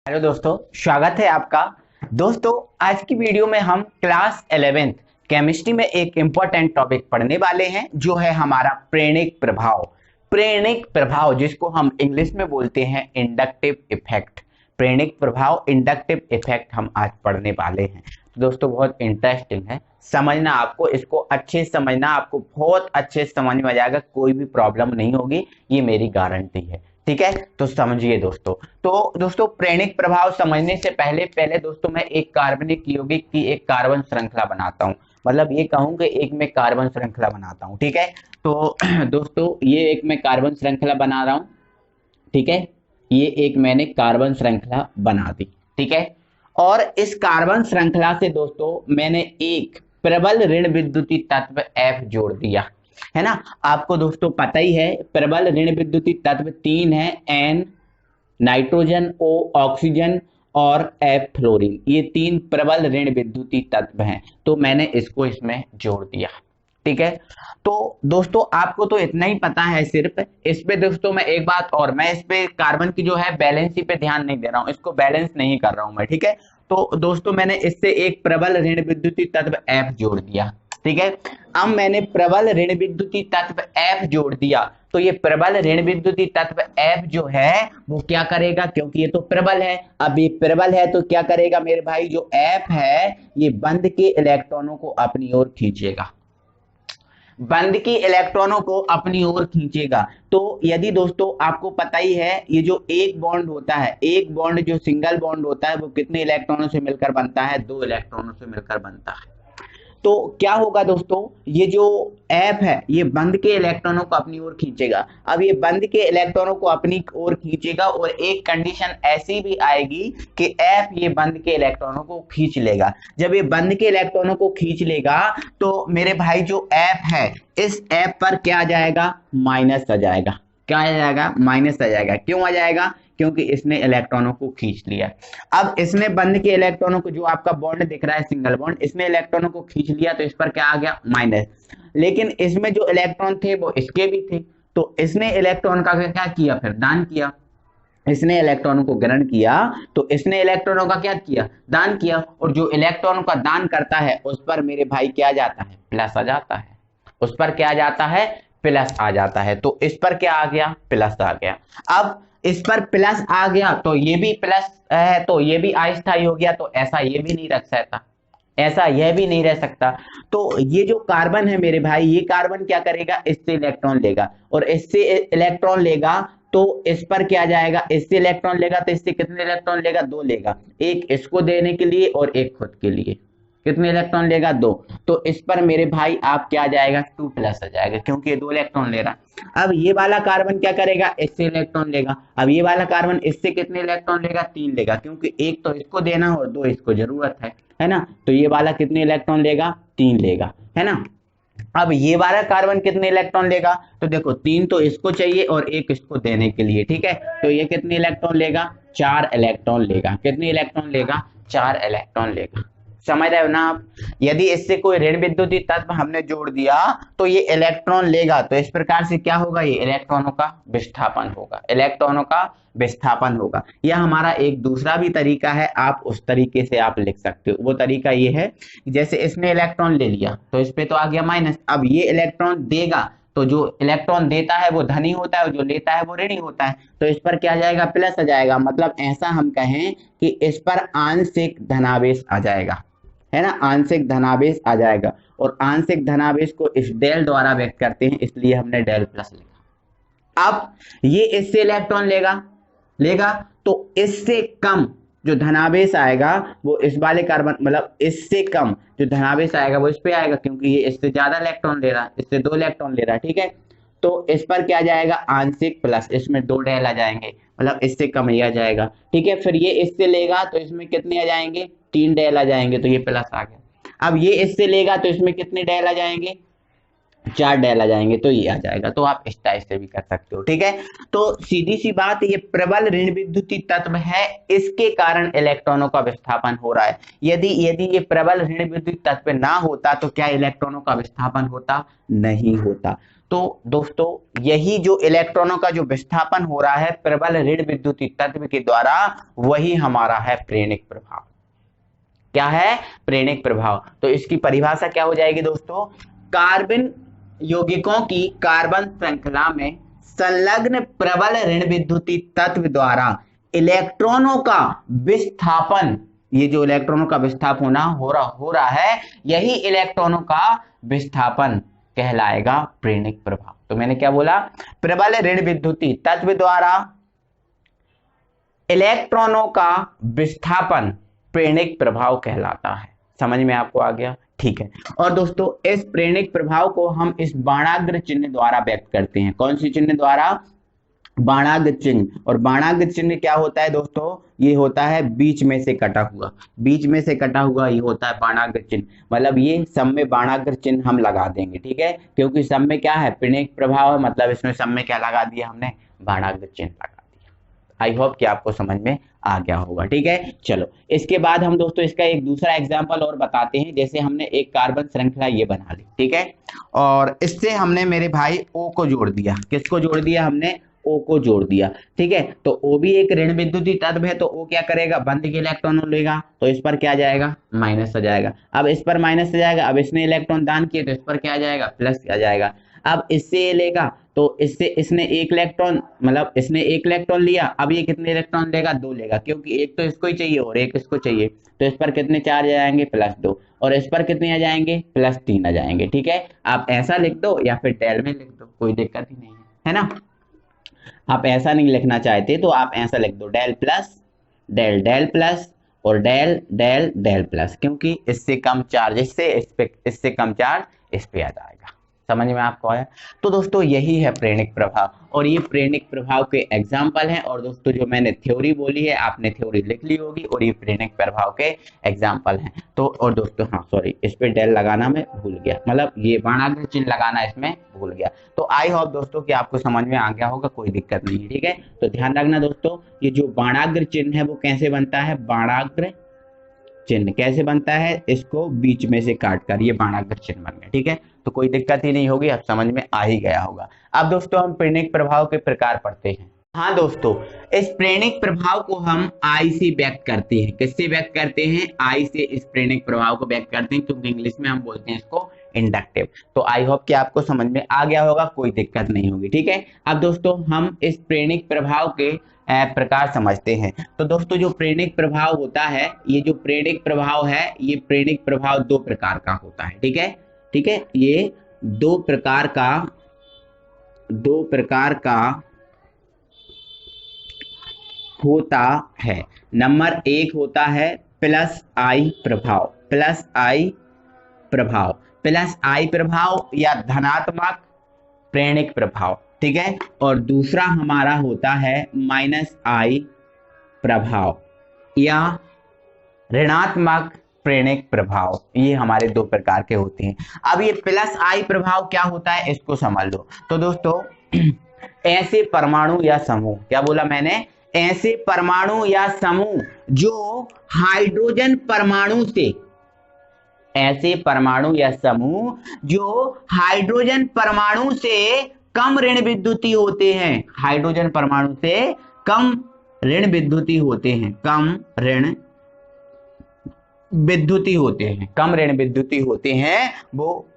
Hello दोस्तों, स्वागत है आपका। दोस्तों, आज की वीडियो में हम क्लास 11th केमिस्ट्री में एक इम्पोर्टेंट टॉपिक पढ़ने वाले हैं जो है हमारा प्रेरणिक प्रभाव। प्रेरणिक प्रभाव जिसको हम इंग्लिश में बोलते हैं इंडक्टिव इफेक्ट। प्रेरणिक प्रभाव, इंडक्टिव इफेक्ट हम आज पढ़ने वाले हैं। तो दोस्तों, बहुत इंटरेस्टिंग है, समझना आपको, इसको अच्छे से समझना, आपको बहुत अच्छे से समझ में आ जाएगा, कोई भी प्रॉब्लम नहीं होगी, ये मेरी गारंटी है। ठीक है, तो समझिए दोस्तों। तो दोस्तों, प्रेरणिक प्रभाव समझने से पहले दोस्तों मैं एक कार्बनिक यौगिक की एक कार्बन श्रृंखला बनाता हूं। मतलब ये कहूं कि एक मैं कार्बन श्रृंखला बनाता हूं। ठीक है, तो दोस्तों ये एक मैं कार्बन श्रृंखला बना रहा हूं। ठीक है, ये एक मैंने कार्बन श्रृंखला बना दी। ठीक है, और इस कार्बन श्रृंखला से दोस्तों मैंने एक प्रबल ऋण विद्युतीय तत्व F जोड़ दिया, है ना। आपको दोस्तों पता ही है, प्रबल ऋण विद्युतीय तत्व तीन है, N नाइट्रोजन, O ऑक्सीजन और F फ्लोरीन। ये तीन प्रबल ऋण विद्युतीय तत्व हैं, तो मैंने इसको इसमें जोड़ दिया। ठीक है, तो दोस्तों आपको तो इतना ही पता है सिर्फ। इस पे दोस्तों मैं एक बात और, मैं इस पे कार्बन की जो है बैलेंसी पे ध्यान नहीं दे रहा हूं, इसको बैलेंस नहीं कर रहा हूं मैं। ठीक है, तो दोस्तों मैंने इससे एक प्रबल ऋण विद्युतीय तत्व F जोड़ दिया। ठीक है, अब मैंने प्रबल ऋण विद्युतीय तत्व F जोड़ दिया, तो ये प्रबल ऋण विद्युतीय तत्व F जो है वो क्या करेगा, क्योंकि ये तो प्रबल है। अब ये प्रबल है तो क्या करेगा मेरे भाई, जो F है ये बंद के इलेक्ट्रॉनों को अपनी ओर खींचेगा, बंद की इलेक्ट्रॉनों को अपनी ओर खींचेगा। तो यदि दोस्तों आपको पता ही है, ये जो एक बॉन्ड होता है, एक बॉन्ड जो सिंगल बॉन्ड होता है वो कितने इलेक्ट्रॉनों से मिलकर बनता है, दो इलेक्ट्रॉनों से मिलकर बनता है। तो क्या होगा दोस्तों, ये जो F है ये बंद के इलेक्ट्रॉनों को अपनी ओर खींचेगा। अब ये बंद के इलेक्ट्रॉनों को अपनी ओर खींचेगा और एक कंडीशन ऐसी भी आएगी कि F ये बंद के इलेक्ट्रॉनों को खींच लेगा। जब ये बंद के इलेक्ट्रॉनों को खींच लेगा तो मेरे भाई जो F है, इस F पर क्या आ जाएगा, माइनस आ जाएगा। क्या आ जाएगा, माइनस आ जाएगा। क्यों आ जाएगा, क्योंकि इसने इलेक्ट्रॉनों को खींच लिया। अब इसने बंद के इलेक्ट्रॉनों को, जो आपका बॉन्ड दिख रहा है सिंगल बॉन्ड, इसने इलेक्ट्रॉनों को खींच लिया तो इस पर क्या आ गया, माइनस। लेकिन इसमें जो इलेक्ट्रॉन थे वो इसके भी थे, तो इसने इलेक्ट्रॉन का क्या किया, फिर दान किया। इसने इलेक्ट्रॉनों को ग्रहण किया तो इसने इलेक्ट्रॉनों का क्या किया, दान किया। और जो इलेक्ट्रॉनों का दान करता है उस पर मेरे भाई क्या जाता है, प्लस आ जाता है। उस पर क्या जाता है, प्लस आ जाता है। तो इस पर क्या आ गया, प्लस आ गया। अब इस पर प्लस आ गया तो ये भी प्लस है, तो ये भी अस्थायी हो गया। तो ऐसा ये भी नहीं रख सकता, ऐसा यह भी नहीं रह सकता। तो ये जो कार्बन है मेरे भाई, ये कार्बन क्या करेगा, इससे इलेक्ट्रॉन लेगा, और इससे इलेक्ट्रॉन लेगा तो इस पर क्या जाएगा, इससे इलेक्ट्रॉन लेगा तो इससे कितने इलेक्ट्रॉन लेगा, दो लेगा। एक इसको देने के लिए और एक खुद के लिए। कितने इलेक्ट्रॉन लेगा, दो। तो इस पर मेरे भाई आप क्या जाएगा, 2 प्लस आ जाएगा, क्योंकि ये दो इलेक्ट्रॉन ले रहा। अब ये वाला कार्बन क्या करेगा, इससे इलेक्ट्रॉन लेगा। अब ये वाला कार्बन इससे कितने इलेक्ट्रॉन लेगा, 3 लेगा, क्योंकि एक तो इसको देना और दो इसको जरूरत है ना। तो ये वाला कितने इलेक्ट्रॉन लेगा, 3 लेगा, है ना। अब ये वाला कार्बन कितने इलेक्ट्रॉन लेगा, तो देखो 3 तो इसको चाहिए और एक इसको देने के लिए। ठीक है, तो ये कितने इलेक्ट्रॉन लेगा, 4 इलेक्ट्रॉन लेगा। कितने इलेक्ट्रॉन लेगा, 4 इलेक्ट्रॉन लेगा। समझ रहे हो ना आप। यदि इससे कोई ऋण विद्युतीय तत्व हमने जोड़ दिया तो ये इलेक्ट्रॉन लेगा, तो इस प्रकार से क्या होगा, ये इलेक्ट्रॉनों का विस्थापन होगा, इलेक्ट्रॉनों का विस्थापन होगा। यह हमारा एक दूसरा भी तरीका है, आप उस तरीके से आप लिख सकते हो। वो तरीका ये है, जैसे इसने इलेक्ट्रॉन ले लिया तो इस पे तो आ गया माइनस। अब ये इलेक्ट्रॉन देगा तो जो इलेक्ट्रॉन देता है वो धनी होता है, जो लेता है वो ऋणी होता है। तो इस पर क्या जाएगा, प्लस आ जाएगा। मतलब ऐसा हम कहें कि इस पर आंशिक धनावेश आ जाएगा, है ना, आंशिक धनावेश आ जाएगा। और आंशिक धनावेश को इस डेल द्वारा व्यक्त करते हैं, इसलिए हमने डेल प्लस लिखा। अब ये इससे इलेक्ट्रॉन लेगा लेगा तो इससे कम जो धनावेश आएगा वो इस वाले कार्बन, मतलब इससे कम जो धनावेश आएगा वो इस पे आएगा, क्योंकि ये इससे ज्यादा इलेक्ट्रॉन ले रहा है, इससे 2 इलेक्ट्रॉन ले रहा है। ठीक है, तो इस पर क्या जाएगा, आंशिक प्लस, इसमें 2 डेल आ जाएंगे, मतलब इससे कम ही आ जाएगा। ठीक है, फिर ये इससे लेगा तो इसमें कितने आ जाएंगे, 3 डेल आ जाएंगे, तो ये प्लस आ गया। अब ये इससे लेगा तो इसमें कितने डेल आ जाएंगे, 4 डेल आ जाएंगे तो ये आ जाएगा। तो आप इस टाइप से भी कर सकते हो, ठीक है। तो सीधी सी बात, ये प्रबल ऋण विद्युतीय तत्व है, इसके कारण इलेक्ट्रॉनों का विस्थापन हो रहा है। यदि यदि ये प्रबल ऋण विद्युतीय तत्व ना होता तो क्या इलेक्ट्रॉनों का विस्थापन होता? नहीं होता। तो दोस्तों यही जो इलेक्ट्रॉनों का जो विस्थापन हो रहा है प्रबल ऋण विद्युतीय तत्व के द्वारा, वही हमारा है प्रेरक प्रभाव। क्या है? प्रेरक प्रभाव। तो इसकी परिभाषा क्या हो जाएगी दोस्तों? कार्बन यौगिकों की कार्बन श्रृंखला में संलग्न प्रबल ऋण विद्युतीय तत्व द्वारा इलेक्ट्रॉनों का विस्थापन, ये जो इलेक्ट्रॉनों का विस्थापन हो रहा है, यही इलेक्ट्रॉनों का विस्थापन कहलाएगा प्रेरक प्रभाव। तो मैंने क्या बोला? प्रबल ऋण विद्युतीय तत्व द्वारा इलेक्ट्रॉनों का विस्थापन प्रेरक प्रभाव कहलाता है। समझ में आपको आ गया? ठीक है। और दोस्तों इस प्रेरक प्रभाव को हम इस बाणाग्र चिन्ह द्वारा व्यक्त करते हैं। कौन सी चिन्ह द्वारा? बाणाग्र चिन्ह। और बाणाग्र चिन्ह क्या होता है दोस्तों? ये होता है बीच में से कटा हुआ, बीच में से कटा हुआ ये होता है बाणाग्र चिन्ह। मतलब ये सब में बाणाग्र चिन्ह हम लगा देंगे, ठीक है, क्योंकि सब में क्या है? प्रेरक प्रभाव है, मतलब इसमें सब में क्या लगा दिया हमने? बाणाग्र चिन्ह लगा। आई होप कि आपको समझ में आ गया होगा, ठीक है। चलो इसके बाद हम दोस्तों इसका एक दूसरा एग्जांपल और बताते हैं। जैसे हमने एक कार्बन श्रृंखला ये बना ली, ठीक है, और इससे हमने मेरे भाई O को जोड़ दिया। किसको जोड़ दिया? हमने O को जोड़ दिया, ठीक है। तो O भी एक ऋण विद्युतीय तत्व है, तो O क्या करेगा? बंद के इलेक्ट्रॉन लेगा, तो इस पर क्या जाएगा? माइनस आ जाएगा। अब इस पर माइनस आ जाएगा, अब इसने इलेक्ट्रॉन दान किए तो इस पर क्या आ जाएगा? प्लस आ जाएगा। अब इससे ये लेगा तो इससे इसने एक इलेक्ट्रॉन, मतलब इसने एक इलेक्ट्रॉन लिया, अब ये कितने इलेक्ट्रॉन लेगा? 2 लेगा, क्योंकि एक तो इसको ही चाहिए और एक इसको चाहिए। तो इस पर कितने चार्ज आ जाएंगे? +2। और इस पर कितने आ जाएंगे? +3 आ जाएंगे, ठीक है। आप ऐसा लिख दो या फिर डेल में लिख दो, कोई दिक्कत ही नहीं है ना। आप ऐसा नहीं लिखना चाहते तो आप ऐसा लिख दो, del plus del del plus और डेल डेल डेल प्लस, क्योंकि इससे कम चार्ज इससे कम चार्ज इस पे आ जाएगा। समझ में आपको आया? तो दोस्तों यही है प्रेरक प्रभाव, और ये प्रेरक प्रभाव के एग्जाम्पल हैं। और दोस्तों जो मैंने थ्योरी बोली है आपने थ्योरी लिख ली होगी, और ये प्रेरक प्रभाव के एग्जाम्पल हैं। तो और दोस्तों हाँ सॉरी, इस पे डेल लगाना मैं भूल गया, मतलब ये बाणाग्र चिन्ह लगाना इसमें भूल गया। तो आई होप दोस्तों कि आपको समझ में आ गया होगा, कोई दिक्कत नहीं है, ठीक है। तो ध्यान रखना दोस्तों, ये जो बाणाग्र चिन्ह है वो कैसे बनता है? बाणाग्र चिन्ह कैसे बनता है? इसको बीच में से काट कर ये बाणाग्र चिन्ह बन गया, ठीक है। तो कोई दिक्कत ही नहीं होगी, अब समझ में आ ही गया होगा। अब दोस्तों हम प्रेरक प्रभाव के प्रकार पढ़ते हैं। हाँ दोस्तों, इस प्रेरक प्रभाव को हम आई से व्यक्त करते हैं। किससे व्यक्त करते हैं? आई से इस प्रेरक प्रभाव को व्यक्त करते हैं, क्योंकि इंग्लिश में हम बोलते हैं इसको इंडक्टिव। तो आई होप कि आपको समझ में आ गया होगा, कोई दिक्कत नहीं होगी, ठीक है। अब दोस्तों हम इस प्रेरक प्रभाव के प्रकार समझते हैं। तो दोस्तों जो प्रेरक प्रभाव होता है, ये जो प्रेरक प्रभाव है, ये प्रेरक प्रभाव 2 प्रकार का होता है, ठीक है, ठीक है। ये 2 प्रकार का होता है। नंबर 1 होता है प्लस आई प्रभाव, प्लस आई प्रभाव, प्लस आई प्रभाव या धनात्मक प्रेरक प्रभाव, ठीक है। और दूसरा हमारा होता है माइनस आई प्रभाव या ऋणात्मक प्रेरक प्रभाव। ये हमारे 2 प्रकार के होते हैं। अब ये प्लस आई प्रभाव क्या होता है इसको समझ लो। तो दोस्तों ऐसे परमाणु या समूह, क्या बोला मैंने? ऐसे परमाणु या समूह जो हाइड्रोजन परमाणु से, ऐसे परमाणु या समूह जो हाइड्रोजन परमाणु से कम ऋण विद्युतीय होते हैं, हाइड्रोजन परमाणु से कम ऋण विद्युतीय होते हैं, कम ऋण विद्युतीय होते हैं, कम ऋण विद्युतीय होते हैं, वो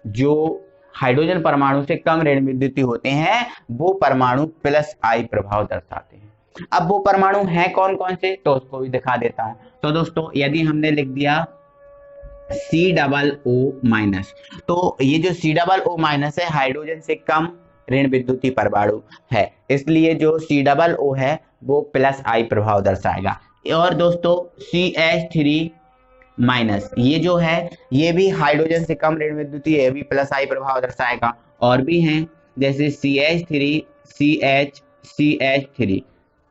जो हाइड्रोजन परमाणु से कम ऋण विद्युतीय होते हैं वो परमाणु प्लस आई प्रभाव दर्शाते हैं। अब वो परमाणु हैं कौन कौन से, तो उसको भी दिखा देता हूं। तो दोस्तों यदि हमने लिख दिया COO-, तो ये जो COO- है हाइड्रोजन से कम ऋण विद्युतीय परमाणु है, इसलिए जो COO है वो प्लस आई प्रभाव दर्शाएगा। और दोस्तों CH3- ये जो है ये भी हाइड्रोजन से कम ऋण विद्युतीय है, भी प्लस आई प्रभाव दर्शाएगा। और भी हैं जैसे CH3 CH3,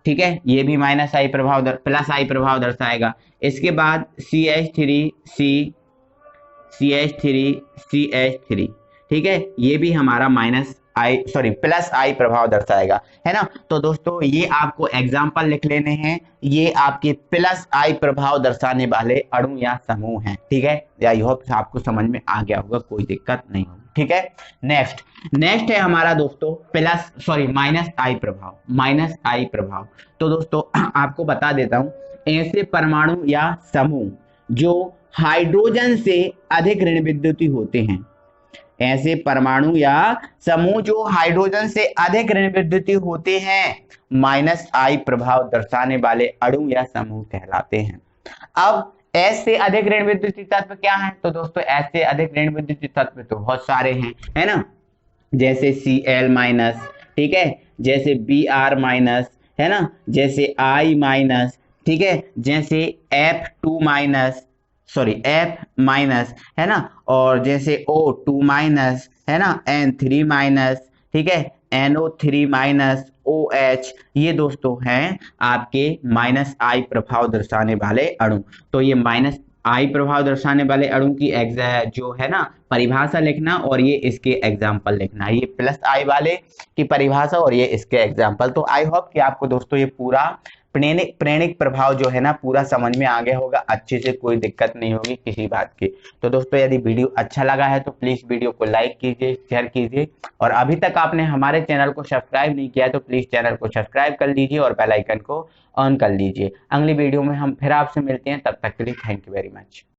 ठीक है, ये भी माइनस आई प्रभाव प्लस आई प्रभाव दर्शाएगा। इसके बाद CH3 CH3, ठीक है, ये भी हमारा प्लस आई प्रभाव दर्शाएगा, है ना। तो दोस्तों ये आपको एग्जाम्पल लिख लेने हैं, ये आपके प्लस आई प्रभाव दर्शाने वाले अणु या समूह हैं, ठीक है। आई होप आपको समझ में आ गया होगा, कोई दिक्कत नहीं होगी, ठीक है। नेक्स्ट है हमारा दोस्तों माइनस आई प्रभाव। तो दोस्तों आपको बता देता हूं, ऐसे परमाणु या समूह जो हाइड्रोजन से अधिक ऋण विद्युतीय होते हैं, ऐसे परमाणु या समूह जो हाइड्रोजन से अधिक ऋण विद्युतीय होते हैं, माइनस आई प्रभाव दर्शाने वाले अणु या समूह कहलाते हैं। अब एस से अधिक ऋण विद्युतीय तत्व क्या है? तो दोस्तों एस से अधिक ऋण विद्युतीय तत्व तो बहुत सारे हैं, है ना, जैसे Cl-, ठीक है, जैसे Br-, है ना, जैसे I-, ठीक है, जैसे F2-, F-, है ना, और जैसे O2-, है ना, N3-, ठीक है, NO3-, OH, ये दोस्तों हैं आपके माइनस आई प्रभाव दर्शाने वाले अणु। तो ये माइनस आई प्रभाव दर्शाने वाले अणु की जो है ना परिभाषा लिखना, और ये इसके एग्जाम्पल लिखना, ये प्लस आई वाले की परिभाषा और ये इसके एग्जाम्पल। तो आई होप कि आपको दोस्तों ये पूरा प्रेरणिक प्रभाव जो है ना पूरा समझ में आ गया होगा, अच्छे से, कोई दिक्कत नहीं होगी किसी बात की। तो दोस्तों यदि वीडियो अच्छा लगा है तो प्लीज वीडियो को लाइक कीजिए, शेयर कीजिए, और अभी तक आपने हमारे चैनल को सब्सक्राइब नहीं किया है तो प्लीज चैनल को सब्सक्राइब कर लीजिए और बेल आइकन को ऑन कर लीजिए। अगली वीडियो में हम फिर आपसे मिलते हैं, तब तक के लिए थैंक यू वेरी मच।